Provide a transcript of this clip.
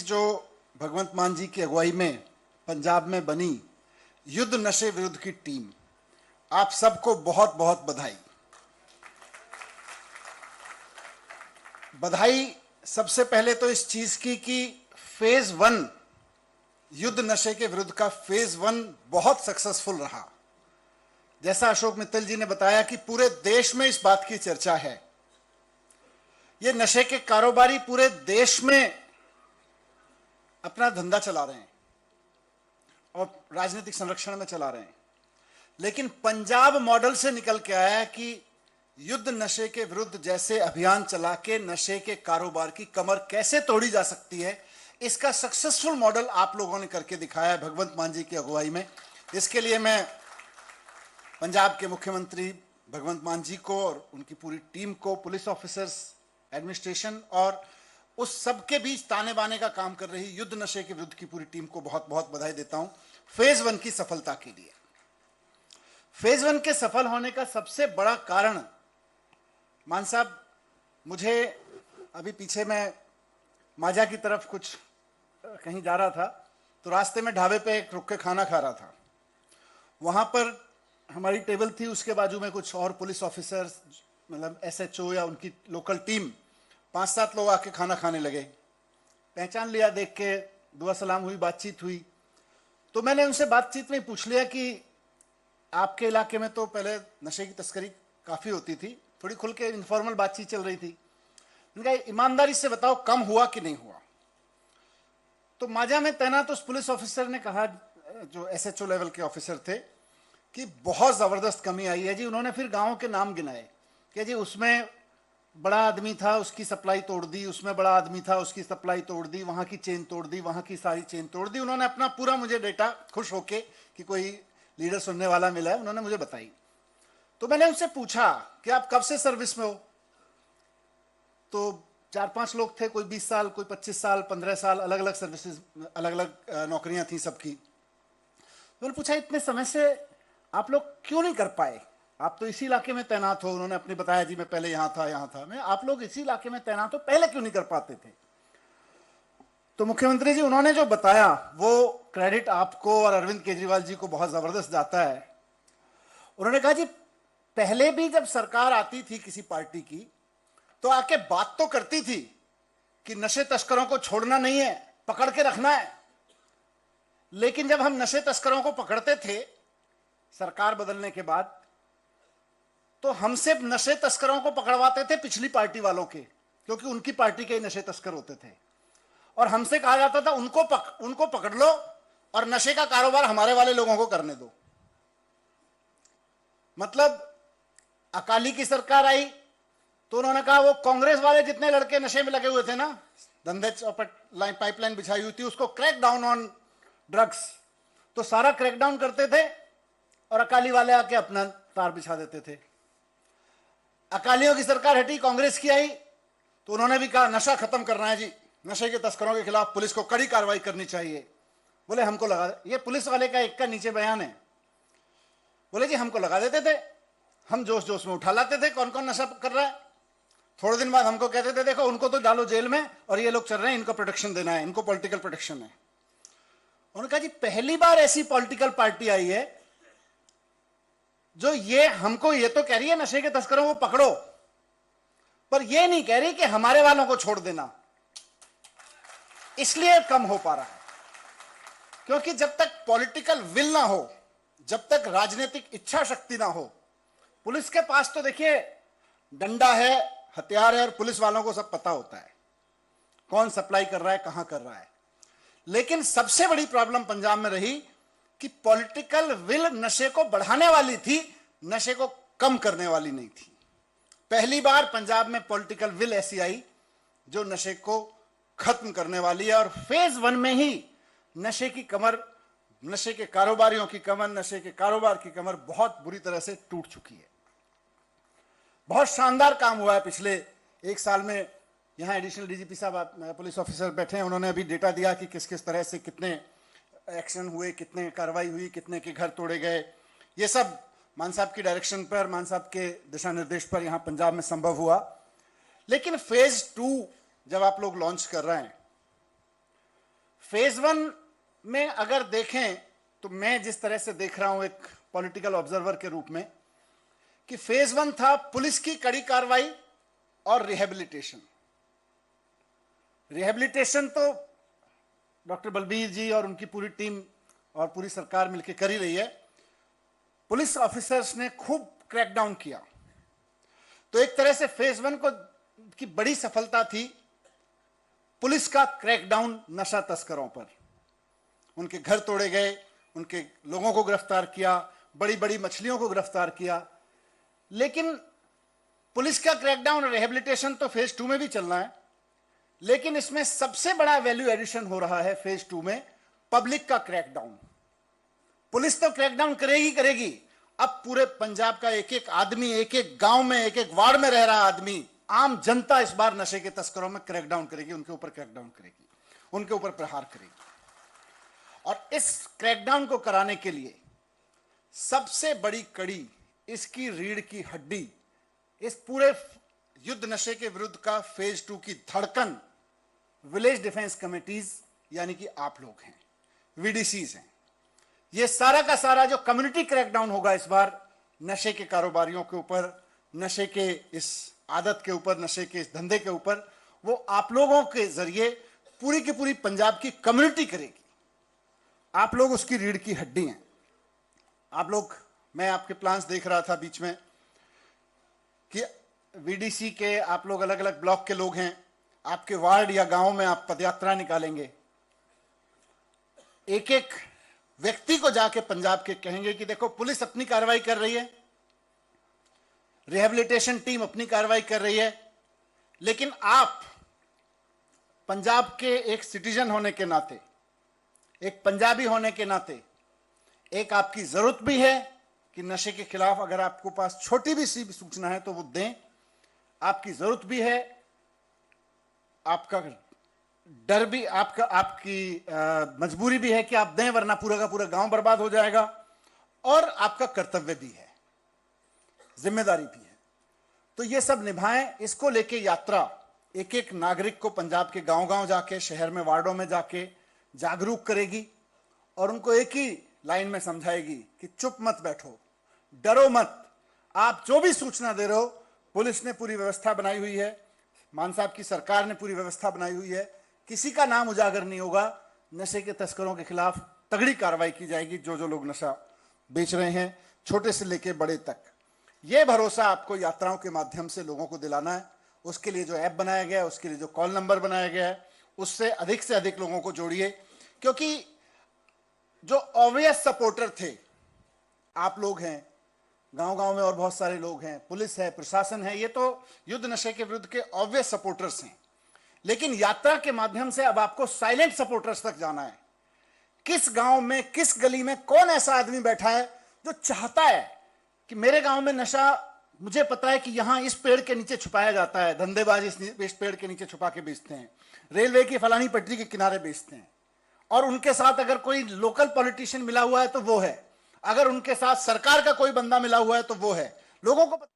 जो भगवंत मान जी की अगुवाई में पंजाब में बनी युद्ध नशे विरुद्ध की टीम, आप सबको बहुत बहुत बधाई। बधाई सबसे पहले तो इस चीज की कि फेज 1 युद्ध नशे के विरुद्ध का फेज 1 बहुत सक्सेसफुल रहा। जैसा अशोक मित्तल जी ने बताया कि पूरे देश में इस बात की चर्चा है, ये नशे के कारोबारी पूरे देश में अपना धंधा चला रहे हैं और राजनीतिक संरक्षण में चला रहे हैं, लेकिन पंजाब मॉडल से निकल के आया है कि युद्ध नशे के विरुद्ध जैसे अभियान चला के नशे के कारोबार की कमर कैसे तोड़ी जा सकती है, इसका सक्सेसफुल मॉडल आप लोगों ने करके दिखाया है भगवंत मान जी की अगुवाई में। इसके लिए मैं पंजाब के मुख्यमंत्री भगवंत मान जी को और उनकी पूरी टीम को, पुलिस ऑफिसर्स, एडमिनिस्ट्रेशन और उस सबके बीच ताने बाने का काम कर रही युद्ध नशे के विरुद्ध की पूरी टीम को बहुत बहुत बधाई देता हूं फेज 1 की सफलता के लिए। फेज 1 के सफल होने का सबसे बड़ा कारण, मान साहब, मुझे अभी पीछे मैं माजा की तरफ कुछ कहीं जा रहा था तो रास्ते में ढाबे पे एक रुक के खाना खा रहा था। वहां पर हमारी टेबल थी, उसके बाजू में कुछ और पुलिस ऑफिसर्स, मतलब एसएचओ या उनकी लोकल टीम, 5-7 लोग आके खाना खाने लगे। पहचान लिया, देख के दुआ सलाम हुई, बातचीत हुई। तो मैंने उनसे बातचीत में पूछ लिया कि आपके इलाके में तो पहले नशे की तस्करी काफी होती थी, थोड़ी खुल के इनफॉर्मल बातचीत चल रही थी, उनका ईमानदारी से बताओ कम हुआ कि नहीं हुआ। तो माजा में तैनात उस पुलिस ऑफिसर ने कहा, जो एसएचओ लेवल के ऑफिसर थे, कि बहुत जबरदस्त कमी आई है जी। उन्होंने फिर गांवों के नाम गिनाए कि जी उसमें बड़ा आदमी था, उसकी सप्लाई तोड़ दी, उसमें बड़ा आदमी था, उसकी सप्लाई तोड़ दी, वहां की चेन तोड़ दी, वहां की सारी चेन तोड़ दी। उन्होंने अपना पूरा मुझे डेटा, खुश होके कि कोई लीडर सुनने वाला मिला है, उन्होंने मुझे बताई। तो मैंने उनसे पूछा कि आप कब से सर्विस में हो? तो 4-5 लोग थे, कोई 20 साल, कोई 25 साल, 15 साल, अलग अलग सर्विसेज, अलग अलग नौकरियां थी सबकी। मैंने पूछा इतने समय से आप लोग क्यों नहीं कर पाए? आप तो इसी इलाके में तैनात हो। उन्होंने अपने बताया जी मैं पहले यहां था। मैं, आप लोग इसी इलाके में तैनात हो, पहले क्यों नहीं कर पाते थे? तो मुख्यमंत्री जी, उन्होंने जो बताया वो क्रेडिट आपको और अरविंद केजरीवाल जी को बहुत जबरदस्त जाता है। उन्होंने कहा जी पहले भी जब सरकार आती थी किसी पार्टी की तो आके बात तो करती थी कि नशे तस्करों को छोड़ना नहीं है, पकड़ के रखना है, लेकिन जब हम नशे तस्करों को पकड़ते थे सरकार बदलने के बाद, तो हमसे नशे तस्करों को पकड़वाते थे पिछली पार्टी वालों के, क्योंकि उनकी पार्टी के नशे तस्कर होते थे, और हमसे कहा जाता था उनको पकड़ लो और नशे का कारोबार हमारे वाले लोगों को करने दो। मतलब अकाली की सरकार आई तो उन्होंने कहा वो कांग्रेस वाले जितने लड़के नशे में लगे हुए थे ना, धंधे पाइपलाइन बिछाई हुई थी, उसको क्रैक डाउन ऑन ड्रग्स, तो सारा क्रैकडाउन करते थे और अकाली वाले आके अपना तार बिछा देते थे। अकालियों की सरकार हटी, कांग्रेस की आई तो उन्होंने भी कहा नशा खत्म करना है जी, नशे के तस्करों के खिलाफ पुलिस को कड़ी कार्रवाई करनी चाहिए। बोले हमको लगा, ये पुलिस वाले का एक का नीचे बयान है, बोले जी हमको लगा देते थे, हम जोश जोश में उठा लाते थे कौन कौन नशा कर रहा है। थोड़े दिन बाद हमको कहते थे देखो उनको तो डालो जेल में और ये लोग चल रहे हैं, इनको प्रोटेक्शन देना है, इनको पॉलिटिकल प्रोटेक्शन है। उन्होंने कहा जी पहली बार ऐसी पॉलिटिकल पार्टी आई है जो ये हमको ये तो कह रही है नशे के तस्करों को पकड़ो, पर ये नहीं कह रही कि हमारे वालों को छोड़ देना। इसलिए कम हो पा रहा है क्योंकि जब तक पॉलिटिकल विल ना हो, जब तक राजनीतिक इच्छा शक्ति ना हो, पुलिस के पास तो देखिए डंडा है, हथियार है, और पुलिस वालों को सब पता होता है कौन सप्लाई कर रहा है, कहां कर रहा है। लेकिन सबसे बड़ी प्रॉब्लम पंजाब में रही कि पॉलिटिकल विल नशे को बढ़ाने वाली थी, नशे को कम करने वाली नहीं थी। पहली बार पंजाब में पॉलिटिकल विल ऐसी आई जो नशे को खत्म करने वाली है, और फेज 1 में ही नशे की कमर, नशे के कारोबारियों की कमर, नशे के कारोबार की कमर बहुत बुरी तरह से टूट चुकी है। बहुत शानदार काम हुआ है पिछले 1 साल में। यहाँ एडिशनल डीजीपी साहब पुलिस ऑफिसर बैठे हैं, उन्होंने अभी डेटा दिया कि किस किस तरह से कितने एक्शन हुए, कितने कार्रवाई हुई, कितने के घर तोड़े गए। ये सब मान साहब की डायरेक्शन पर, मान साहब के दिशा निर्देश पर यहाँ पंजाब में संभव हुआ। लेकिन फेज 2 जब आप लोग लॉन्च कर रहे हैं फेज 1 में अगर देखें तो मैं जिस तरह से देख रहा हूं एक पॉलिटिकल ऑब्जर्वर के रूप में कि फेज 1 था पुलिस की कड़ी कार्रवाई और रिहेबिलिटेशन। रिहेबिलिटेशन तो डॉक्टर बलबीर जी और उनकी पूरी टीम और पूरी सरकार मिलकर कर ही रही है। पुलिस ऑफिसर्स ने खूब क्रैकडाउन किया। तो एक तरह से फेज 1 को की बड़ी सफलता थी पुलिस का क्रैकडाउन नशा तस्करों पर। उनके घर तोड़े गए, उनके लोगों को गिरफ्तार किया, बड़ी बड़ी मछलियों को गिरफ्तार किया। लेकिन पुलिस का क्रैकडाउन और रिहेबिलिटेशन तो फेज 2 में भी चलना है, लेकिन इसमें सबसे बड़ा वैल्यू एडिशन हो रहा है फेज 2 में पब्लिक का क्रैकडाउन। पुलिस तो क्रैकडाउन करेगी करेगी, अब पूरे पंजाब का एक एक आदमी, एक एक गांव में, एक एक वार्ड में रह रहा आदमी, आम जनता इस बार नशे के तस्करों में क्रैकडाउन करेगी, उनके ऊपर क्रैकडाउन करेगी, उनके ऊपर प्रहार करेगी। और इस क्रैकडाउन को कराने के लिए सबसे बड़ी कड़ी, इसकी रीढ़ की हड्डी, इस पूरे युद्ध नशे के विरुद्ध का फेज 2 की धड़कन विलेज डिफेंस कमिटीज यानी कि आप लोग हैं, वीडीसीज हैं। ये सारा का सारा जो कम्युनिटी क्रैकडाउन होगा इस बार नशे के कारोबारियों के ऊपर, नशे के इस आदत के ऊपर, नशे के इस धंधे के ऊपर, वो आप लोगों के जरिए पूरी की पूरी पंजाब की कम्युनिटी करेगी। आप लोग उसकी रीढ़ की हड्डी हैं। आप लोग, मैं आपके प्लान्स देख रहा था बीच में कि वीडीसी के आप लोग अलग अलग ब्लॉक के लोग हैं, आपके वार्ड या गांव में आप पदयात्रा निकालेंगे, एक एक व्यक्ति को जाके पंजाब के कहेंगे कि देखो पुलिस अपनी कार्रवाई कर रही है, रिहेबिलिटेशन टीम अपनी कार्रवाई कर रही है, लेकिन आप पंजाब के एक सिटीजन होने के नाते, एक पंजाबी होने के नाते, एक आपकी जरूरत भी है कि नशे के खिलाफ अगर आपको पास छोटी भी सी सूचना है तो वो दें। आपकी जरूरत भी है, आपका डर भी, आपकी मजबूरी भी है कि आप दें, वरना पूरा का पूरा गांव बर्बाद हो जाएगा। और आपका कर्तव्य भी है, जिम्मेदारी भी है। तो ये सब निभाएं। इसको लेके यात्रा एक एक नागरिक को पंजाब के गांव गांव जाके, शहर में, वार्डों में जाके जागरूक करेगी और उनको एक ही लाइन में समझाएगी कि चुप मत बैठो, डरो मत। आप जो भी सूचना दे रहे हो, पुलिस ने पूरी व्यवस्था बनाई हुई है, मान साहब की सरकार ने पूरी व्यवस्था बनाई हुई है, किसी का नाम उजागर नहीं होगा। नशे के तस्करों के खिलाफ तगड़ी कार्रवाई की जाएगी, जो जो लोग नशा बेच रहे हैं, छोटे से लेके बड़े तक। यह भरोसा आपको यात्राओं के माध्यम से लोगों को दिलाना है। उसके लिए जो ऐप बनाया गया है, उसके लिए जो कॉल नंबर बनाया गया है, उससे अधिक लोगों को जोड़िए, क्योंकि जो ऑब्वियस सपोर्टर थे, आप लोग हैं, गांव गांव में और बहुत सारे लोग हैं, पुलिस है, प्रशासन है, ये तो युद्ध नशे के विरुद्ध के ऑब्वियस सपोर्टर्स हैं। लेकिन यात्रा के माध्यम से अब आपको साइलेंट सपोर्टर्स तक जाना है। किस गांव में, किस गली में कौन ऐसा आदमी बैठा है जो चाहता है कि मेरे गांव में नशा, मुझे पता है कि यहां इस पेड़ के नीचे छुपाया जाता है, धंधेबाज इस पेड़ के नीचे छुपा के बेचते हैं, रेलवे की फलानी पटरी के किनारे बेचते हैं, और उनके साथ अगर कोई लोकल पॉलिटिशियन मिला हुआ है तो वो है, अगर उनके साथ सरकार का कोई बंदा मिला हुआ है तो वो है। लोगों को